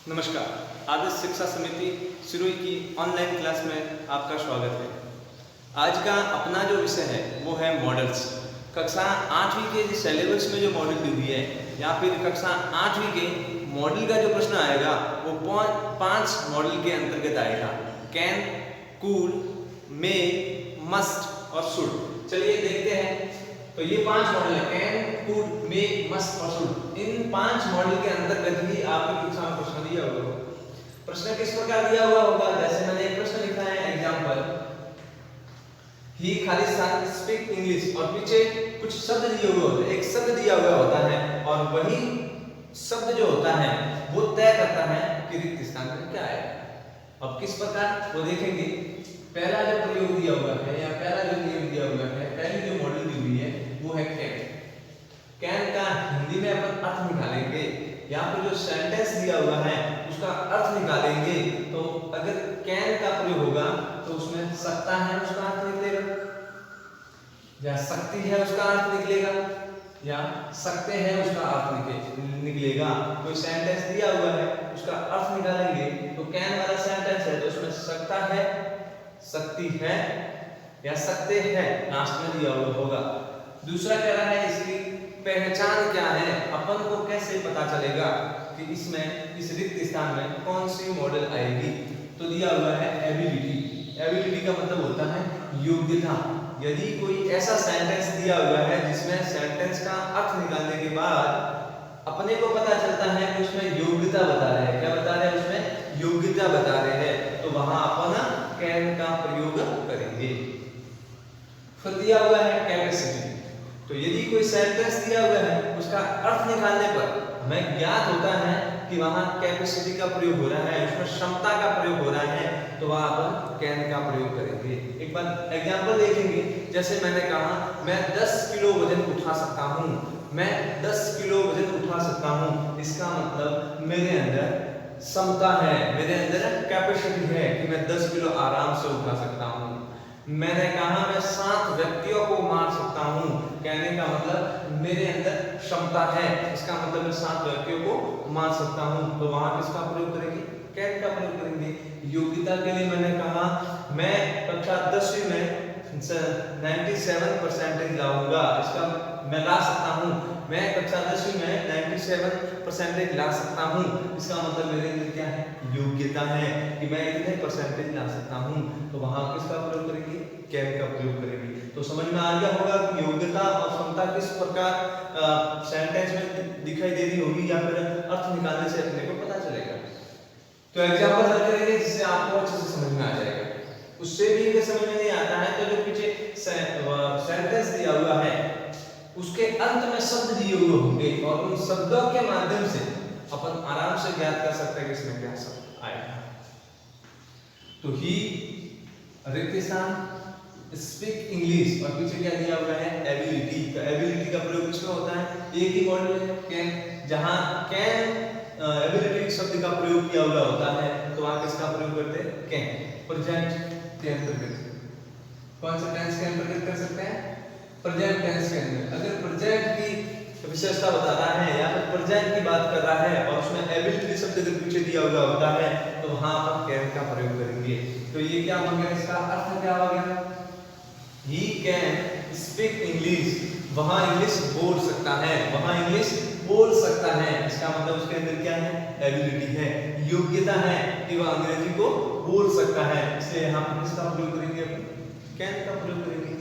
नमस्कार। आदर्श शिक्षा समिति सिरोही की ऑनलाइन क्लास में आपका स्वागत है। आज का अपना जो विषय है वो है मॉडल्स। कक्षा 8वीं के जो सिलेबस में जो मॉडल दी हुई है या फिर कक्षा 8वीं के मॉडल का जो प्रश्न आएगा वो 5 मॉडल के अंतर्गत आएगा। कैन, कूल, मे, मस्ट और शुड। चलिए देखते हैं। तो ये 5 मॉडल है, कैन, कूल, मे, मस्ट और शुड। इन 5 मॉडल के अंतर्गत ही आपके परीक्षा में प्रश्न दिया होगा। प्रश्न किस प्रकार दिया हुआ होगा? जैसे मैंने एक प्रश्न लिखा है एग्जांपल, ही खालिस्तान स्पीक इंग्लिश और पीछे कुछ शब्द दिए हुए होते हैं, एक शब्द दिया हुआ होता है और वही शब्द जो होता है वो तय करता है कि रिक्त स्थान में क्या है। अब किस प्रकार वो देखेंगे। पहला जो प्रयोग दिया हुआ है या पहला जो नियम दिया हुआ है, पहली जो मॉडल दी हुई है वो है कैन। कैन का हिंदी में अपन अर्थ निकालेंगे या फिर जो सेंटेंस दिया हुआ है उसका अर्थ निकालेंगे। तो अगर कैन का प्रयोग होगा तो उसमें सकता है उसका अर्थ निकलेगा, या सकती है उसका अर्थ निकलेगा, या सकते हैं उसका अर्थ निकलेगा। कोई सेंटेंस दिया हुआ है उसका अर्थ निकालेंगे तो कैन वाला सेंटेंस है तो उसमें सकता है, सकती है या सकते हैं लास्ट में दिया हुआ होगा। दूसरा कह रहा है इसकी पहचान क्या है, अपन को कैसे पता चलेगा कि इसमें इस रिक्त स्थान में कौन सी मॉडल आएगी। तो दिया हुआ है एबिलिटी। एबिलिटी का मतलब होता है योग्यता। यदि कोई ऐसा सेंटेंस दिया हुआ है जिसमें सेंटेंस का अर्थ निकालने के बाद अपने को पता चलता है कि उसमें योग्यता बता रहे हैं, क्या बता रहे हैं, उसमें योग्यता बता रहे हैं, तो वहां अपन कैन का प्रयोग करेंगे। फिर दिया हुआ है कैपेसिटी। तो यदि कोई सेंटेंस दिया हुआ है उसका अर्थ निकालने पर हमें ज्ञात होता है कि वहां कैपेसिटी का प्रयोग हो रहा है, उसमें क्षमता का प्रयोग हो रहा है, तो वहां अपन कैन का प्रयोग करेंगे। एक बार एग्जांपल देखेंगे। जैसे मैंने कहा मैं 10 किलो वजन उठा सकता हूं, मैं 10 किलो वजन उठा सकता हूं, इसका मतलब मेरे अंदर क्षमता है, मेरे अंदर कैपेसिटी है कि मैं 10 किलो आराम से उठा सकता हूं। मैंने कहा मैं 7 व्यक्तियों को मार सकता हूं, कहने का मतलब मेरे अंदर क्षमता है, इसका मतलब मैं 7 व्यक्तियों को मार सकता हूं। तो वहां किसका प्रयोग करेंगे? कैन का प्रयोग करेंगे। योग्यता के लिए मैंने कहा मैं कक्षा 10वीं में 97% लाऊंगा, इसका मैं ला सकता हूं, मैं कक्षा 10वीं में 97% ला सकता हूं, इसका मतलब मेरे अंदर क्या है? योग्यता है कि मैं इतने परसेंटेज ला सकता हूं। तो वहां किसका प्रयोग करेंगे? कैन का प्रयोग करेंगे। तो समझ में आ गया होगा कि योग्यता और क्षमता किस प्रकार सेंटेंस में दिखाई दे रही होगी या फिर अर्थ निकालने से अपने को पता चलेगा। तो एग्जांपल हल करेंगे जिससे आपको अच्छे से समझ में आ जाएगा। उससे भी अगर समझ में नहीं आता है तो जो पीछे सेंटेंस दिया हुआ है उसके अंत में शब्द दिए हुए होंगे और उन शब्दों के माध्यम से अपन आराम से ज्ञात कर सकते हैं कि इसमें क्या शब्द आएगा। तो ही रिक्त स्थान, स्पीक इंग्लिश और पीछे क्या दिया हुआ है? एबिलिटी। तो एबिलिटी का प्रयोग किसमें होता है? एक ही मॉडल है कैन, जहां कैन एबिलिटी शब्द का प्रयोग किया हुआ होता है तो वहां किसका प्रयोग करते हैं? कैन। प्रेजेंट के अंतर्गत कौन सा टेंस के अंतर्गत कर सकते हैं? प्रेजेंट टेंस के अंदर। अगर प्रेजेंट की विशेषता बता रहा है या फिर प्रेजेंट की बात कर रहा है और उसमें एबिलिटी शब्द अगर पीछे दिया हुआ होता है तो वहां पर कैन का प्रयोग करेंगे। तो ये क्या हो गया? इसका अर्थ क्या हो गया? ही कैन स्पीक इंग्लिश, वहां इंग्लिश बोल सकता है, वहां इंग्लिश बोल सकता है, इसका मतलब उसके अंदर क्या है? एबिलिटी है, योग्यता है कि वह अंग्रेजी को बोल सकता है, इसलिए हम इसका प्रयोग करेंगे, कैन का प्रयोग करेंगे।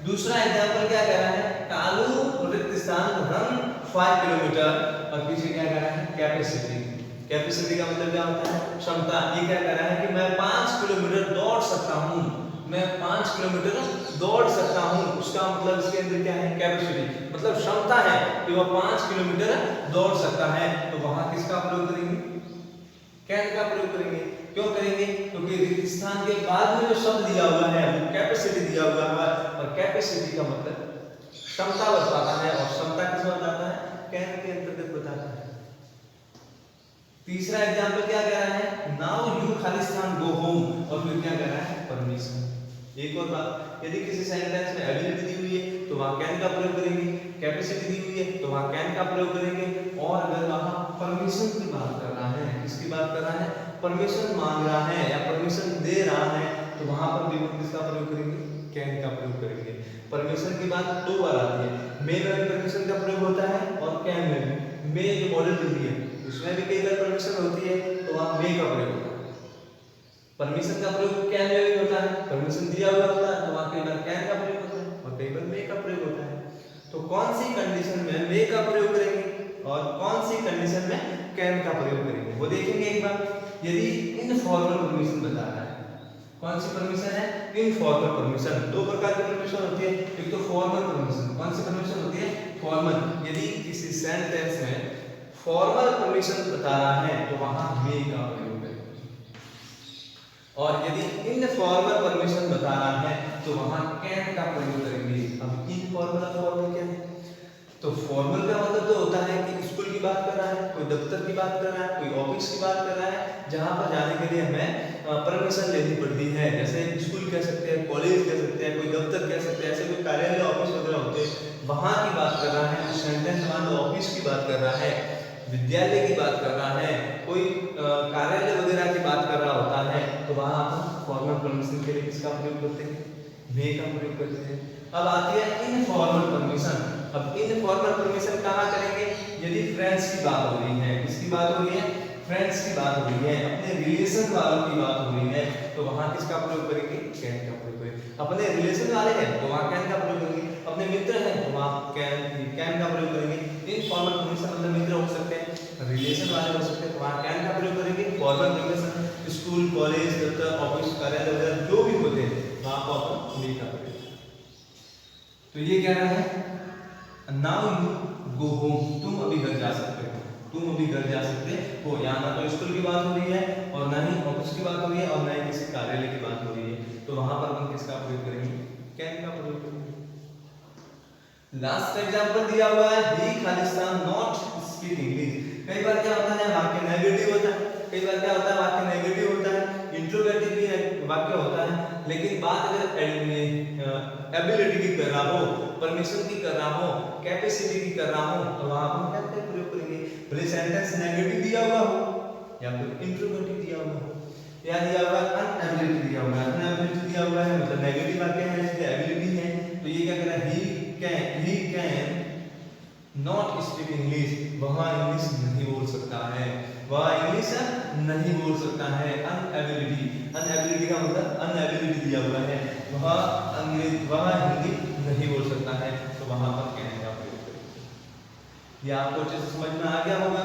दूसरा एग्जांपल क्या कह रहा है? कालू रिक्त स्थान रन 5 किलोमीटर और पीछे क्या कह रहा है? कैपेसिटी। कैपेसिटी का मतलब क्या होता है? क्षमता। ये क्या कह रहा है कि मैं 5 किलोमीटर दौड़ सकता हूं, मैं 5 किलोमीटर दौड़ सकता हूं, उसका मतलब इसके अंदर क्या है? कैपेसिटी, मतलब क्षमता है कि वह 5 किलोमीटर दौड़ सकता है। तो वहां किसका प्रयोग करेंगे? कैन का प्रयोग करेंगे। क्यों करेंगे? क्योंकि रिक्त स्थान के बाद में जो शब्द दिया हुआ है वो कैपेसिटी दिया हुआ है और कैपेसिटी का मतलब क्षमता बताता है और क्षमता किसमें बताता है? कैन के अंतर्गत बताता है। तीसरा एग्जांपल क्या कह रहा है? Now you Khalistan go home और फिर क्या कह रहा है? परमिशन। एक और बात, यदि किसी सेंटेंस में एबिलिटी दी हुई है तो वहां कैन का प्रयोग करेंगे, कैपेसिटी दी हुई है तो वहां कैन का प्रयोग करेंगे, और अगर वहां परमिशन की बात कर रहा है किसकी बात कर रहा है, परमिशन मांग रहा है या परमिशन दे रहा है, तो वहां पर भी हम किसका प्रयोग करेंगे, कैन का प्रयोग करेंगे। परमिशन की बात दो बार आती है, मे में भी परमिशन का प्रयोग होता है और कैन में भी। मे जो मॉडल ड्यूटी है उसमें भी कई बार परमिशन होती है, तो वहां मे का प्रयोग होता है। परमिशन का प्रयोग कैन में भी होता है, परमिशन दिया हुआ होता है तो वहां कई बार कैन का प्रयोग होता है और कई बार मे का प्रयोग होता है। तो कौन सी कंडीशन में मे का प्रयोग करेंगे और कौन सी कंडीशन में कैन का प्रयोग करेंगे वो देखेंगे एक बार। यदि इनफॉर्मल परमिशन बता रहा है, कौन सी परमिशन है, इनफॉर्मल परमिशन। दो प्रकार की परमिशन होती है, एक तो फॉर्मल परमिशन। कौन सी परमिशन होती है, फॉर्मल। यदि किसी सेंटेंस में फॉर्मल परमिशन बता रहा है तो वहां मे का प्रयोग करेंगे, और यदि इनफॉर्मल परमिशन बता रहा है तो वहां कैन का प्रयोग करेंगे। अब इनफॉर्मल और फॉर्मल क्या है, तो फॉर्मल का मतलब तो होता है कि स्कूल की बात कर रहा है, कोई दफ्तर की बात कर रहा है, कोई ऑफिस की बात कर रहा है, जहां पर जाने के लिए हमें परमिशन लेनी पड़ती है। जैसे स्कूल कह सकते हैं, कॉलेज कह सकते हैं, कोई दफ्तर कह सकते हैं, ऐसे कोई कार्यालय ऑफिस वगैरह होते हैं, वहां की बात कर रहा है। सेंटेंस मान लो ऑफिस की बात कर रहा है, विद्यालय की बात कर रहा है, कोई कार्यालय वगैरह की बात कर रहा होता है, तो वहां हम फॉर्मल परमिशन के लिए किसका प्रयोग करते हैं, मे का प्रयोग करते हैं। अब आती है इनफॉर्मल परमिशन। अब इनफॉर्मल परमिशन कहाँ करेंगे, यदि फ्रेंड्स की बात हो रही है, किसकी बात हो रही है, फ्रेंड्स की बात हो रही है, अपने रिलेशन वालों की बात हो रही है, तो वहां किसका प्रयोग करेंगे, कैन का प्रयोग करेंगे। अपने रिलेशन वाले हैं तो वहां कैन का प्रयोग करेंगे, अपने मित्र हैं तो वहां कैन का प्रयोग करेंगे। इनफॉर्मल परमिशन मतलब मित्र हो सकते हैं, रिलेशन वाले हो सकते हैं, तो वहां कैन का प्रयोग करेंगे। फॉर्मल परमिशन स्कूल, कॉलेज, दफ्तर, ऑफिस, कार्यालय वगैरह जो भी होते हैं वहां पर अपन मे का प्रयोग। तो ये कह रहा है नाउ यू गो होम, तुम अभी घर जा सकते हो, तुम अभी घर जा सकते हो। यहाँ ना तो स्कूल की बात हो रही है और ना ही ऑफिस की बात हो रही है और ना ही किसी कार्यालय की बात हो रही है, तो वहां पर हम किसका प्रयोग करेंगे, कैन का प्रयोग करेंगे। लास्ट एग्जांपल दिया हुआ है, ही खालिस्तान नॉट स्पीक इंग्लिश। कई बार क्या होता है वाक्य नेगेटिव होता है, कई बार क्या होता है वाक्य नेगेटिव होता है, इंट्रोगेटिव भी वाक्य होता है, लेकिन बात अगर एबिलिटी की कर रहा हो, परमिशन की कर रहा हो, कैपेसिटी की कर रहा हो, तो वहां हम क्या प्रयोग करेंगे, भले सेंटेंस नेगेटिव दिया हुआ हो या फिर इंट्रोगेटिव दिया हुआ हो, या दिया हुआ अनएबिलिटी दिया हुआ है, अनएबिलिटी दिया हुआ है मतलब नेगेटिव वाक्य है, इसलिए एबिलिटी है, तो ये क्या कह रहा है, he can not speak English, वह इंग्लिश नहीं बोल सकता है, वह इंग्लिश नहीं बोल सकता है। अनएबिलिटी, अनएबिलिटी का मतलब अनएबिलिटी दिया हुआ है, वह हिंदी नहीं बोल सकता है, तो वहां पर कैन का प्रयोग करेंगे। ये आपको अच्छे से समझ में आ गया होगा।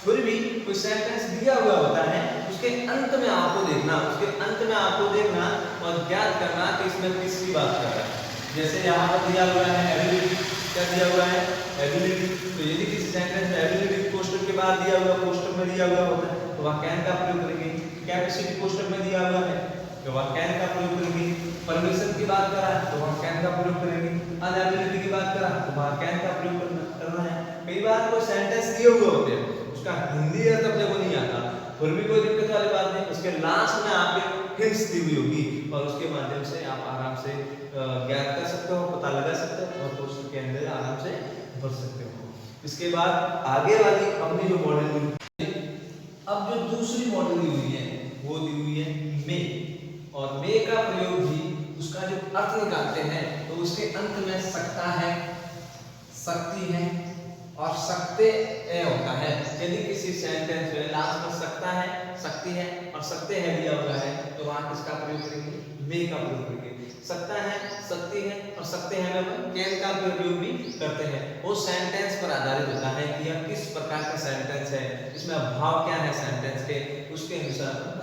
फिर भी कोई सेंटेंस दिया हुआ होता है, उसके अंत में आपको देखना, उसके अंत में आपको देखना और ज्ञात करना कि इसमें किसकी बात कर रहा है। जैसे यहाँ पर दिया हुआ है एबिलिटी, क्या दिया हुआ है, एबिलिटी, तो यदि किसी सेंटेंस में एबिलिटी कोष्ठक के बाद दिया हुआ, कोष्ठक में दिया हुआ होता है, तो वहां कैन का प्रयोग करेंगे। कैपेसिटी कोष्ठक में दिया हुआ है तो वहां कैन का प्रयोग करेंगे। परमिशन की बात करा तो वहां कैन का प्रयोग करेंगे। अनएबिलिटी की बात करा तो वहां कैन का प्रयोग करना है। कई बार कोई सेंटेंस दिए हुए होते हैं, उसका हिंदी अर्थ अपने को नहीं आता, फिर भी कोई दिक्कत वाली बात नहीं, उसके लास्ट में आपके हिंट्स दी हुई होगी और उसके माध्यम से आप आराम से ज्ञात कर सकते हो, पता लगा सकते हो और क्वेश्चन के अंदर आराम से भर सकते हो। इसके बाद आगे वाली अपनी जो मॉडल, अब जो दूसरी मॉडल दी हुई है वो दी हुई है मे, और मे का प्रयोग भी उसका जो अर्थ निकालते हैं तो उसके अंत में सकता है, सकती है और सकते होता है। यदि किसी सेंटेंस में लास्ट में सकता है, सकती है और सकते हैं दिया हुआ है, तो वहां किसका प्रयोग करेंगे, मे का प्रयोग करेंगे। सकता है, सकती है और सकते हैं में कैन का प्रयोग भी करते हैं। वो सेंटेंस पर आधारित होता है कि यह किस प्रकार का सेंटेंस है, इसमें भाव क्या है सेंटेंस के, उसके अनुसार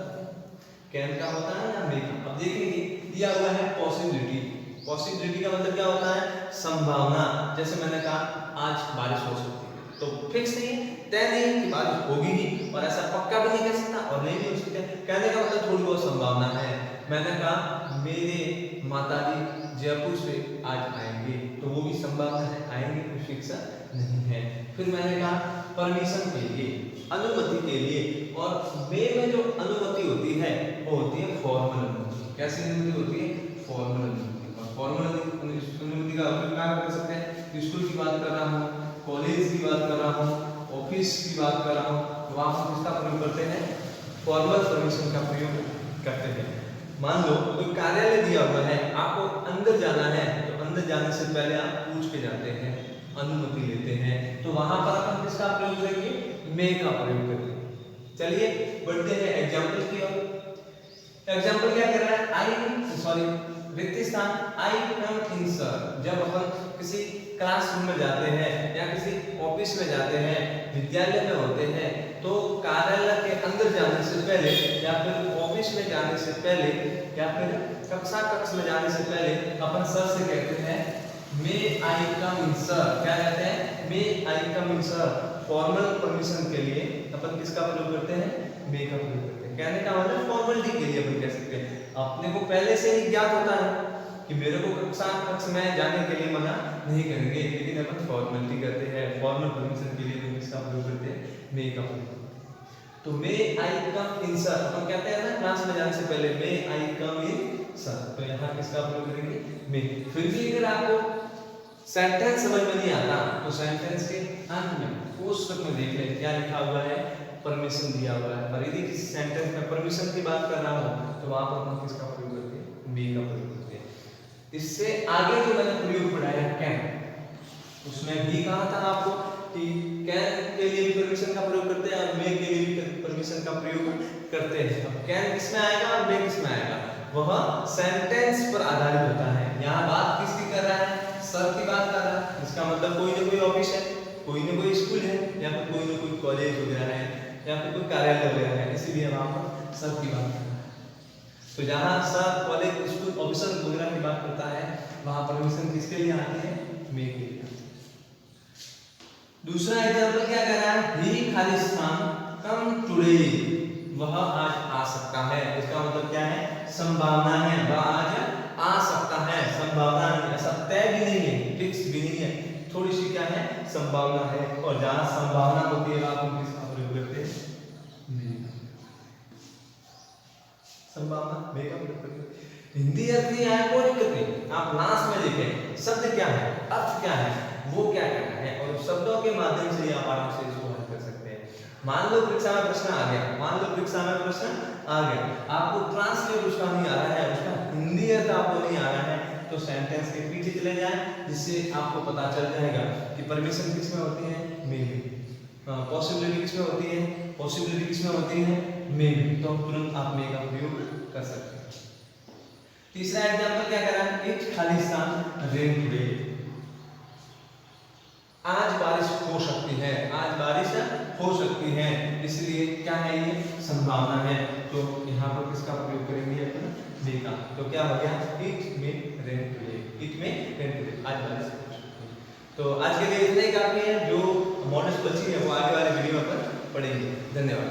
कैन का होता है या मे का। अब देखिए दिया हुआ है पॉसिबिलिटी, पॉसिबिलिटी का मतलब क्या होता है, संभावना। जैसे मैंने कहा आज बारिश हो सकती है, तो फिक्स नहीं है, तय नहीं कि बारिश होगी ही, और ऐसा पक्का भी नहीं कह सकता और नहीं भी हो सकता। कहने का मतलब थोड़ी बहुत संभावना है। मैंने कहा मेरे माताजी जयपुर से आज आएंगे, तो वो भी संभावना है, आएंगे, कोई फिक्स नहीं है। फिर मैंने कहा परमिशन के लिए, अनुमति के लिए, और मे में जो अनुमति होती है वो होती है फॉर्मल अनुमति। कैसी अनुमति होती है, फॉर्मल अनुमति। और फॉर्मल अनुमति का उपयोग क्या कर सकते हैं, स्कूल की बात कर रहा हूँ, कॉलेज की बात कर रहा हूँ, ऑफिस की बात कर रहा हूँ, तो वहाँ हम किसका प्रयोग करते हैं, फॉर्मल परमिशन का प्रयोग करते हैं। मान लो कोई कार्यालय दिया हुआ है, आपको अंदर जाना है, तो अंदर जाने से पहले आप पूछ के जाते हैं, अनुमति लेते हैं, तो वहां पर अपन किसका प्रयोग करेंगे, मे का प्रयोग करेंगे। चलिए बढ़ते हैं एग्जाम्पल की ओर। एग्जाम्पल क्या कर रहा है, रिक्त स्थान आई कम इन सर। जब अपन किसी क्लासरूम में जाते हैं या किसी ऑफिस में जाते हैं, विद्यालय में होते हैं, तो कार्यालय के अंदर जाने से पहले या फिर ऑफिस में जाने से पहले या फिर कक्ष में जाने से पहले अपन सर से कहते हैं मे आई कम इन सर। क्या कहते हैं, मे आई कम इन सर। फॉर्मल परमिशन के लिए अपन किसका प्रयोग करते हैं, मे का प्रयोग करते हैं। कहने का मतलब फॉर्मेलिटी के लिए अपन कह सकते हैं। अपने को पहले से ही ज्ञात होता है कि मेरे को कक्ष में जाने के लिए मना नहीं करेंगे, लेकिन अपन फॉर्मेलिटी करते हैं, फॉर्मल परमिशन के लिए अपन किसका प्रयोग करते हैं, मे का प्रयोग। तो मे आई कम इन सर, अपन कहते हैं ना क्लास में जाने से पहले मे आई कम इन सर, तो यहाँ किसका प्रयोग करेंगे, मे। फिर भी अगर आपको सेंटेंस समझ में नहीं आता तो सेंटेंस के अंत में कोष्ठक में देख ले क्या लिखा हुआ है, परमिशन दिया हुआ है। और यदि किसी सेंटेंस में परमिशन की बात कर रहा हूँ तो वहां पर हम किसका प्रयोग करते हैं, मे का प्रयोग करते हैं। इससे आगे जो मैंने प्रयोग पढ़ाया कैन, उसमें भी कहा था आपको कि कैन के लिए भी परमिशन का प्रयोग करते हैं और मे के लिए भी परमिशन का प्रयोग करते हैं। अब कैन किसमें आएगा और मे किसमें आएगा, वह सेंटेंस पर आधारित होता है। यहाँ बात किसकी कर रहा है, सर की बात कर रहा है। इसका मतलब कोई ना कोई ऑफिस है, कोई ना कोई स्कूल है, या फिर कोई ना कोई कॉलेज वगैरह है, या फिर कोई कार्यालय वगैरह है, इसीलिए वहां पर सर की बात कर रहा है। तो जहाँ सर, कॉलेज, स्कूल, ऑफिसर वगैरह की बात करता है, वहां परमिशन किसके लिए आती है, मे के लिए। दूसरा एग्जांपल क्या कह रहा है, ही खाली स्थान कम टुडे, वह आज आ सकता है। इसका मतलब क्या है, संभावना है, वह आज आ सकता है। संभावना नहीं, ऐसा तय भी नहीं है, फिक्स भी नहीं है, थोड़ी सी क्या है, संभावना है। और जहां संभावना होती है आप किसका प्रयोग करते हैं, संभावना, मे का प्रयोग करते हैं। हिंदी अर्थ नहीं आया कोई दिक्कत नहीं, आप लास्ट में देखें शब्द क्या है, अर्थ क्या है, वो क्या कहना है, और शब्दों के माध्यम से आप आराम से इसको हल कर सकते हैं। मान लो परीक्षा में प्रश्न आ गया, आपको ट्रांसलेट उसका नहीं आ रहा है, उसका हिंदी अर्थ आपको नहीं आ रहा है, तो सेंटेंस के पीछे चले जाएं, जिससे आपको पता चल जाएगा कि परमिशन किसमें होती है, मे में। पॉसिबिलिटी किसमें होती है, पॉसिबिलिटी किसमें होती है, मे में। तो तुरंत आप मे का प्रयोग कर सकते हैं। तीसरा एग्जांपल क्या कह रहा है, एक खाली स्थान रेन टुडे, आज बारिश हो सकती है, आज बारिश हो सकती है, इसलिए क्या है, ये संभावना है। तो यहाँ पर किसका प्रयोग करेंगे अपन, मे का। तो क्या हो गया, it may rain today, it may rain today, आज बारिश हो सकती है। तो आज के लिए इतना ही काफी है। जो मॉडल्स बची है वो आगे वाले वीडियो पर पढ़ेंगे। धन्यवाद।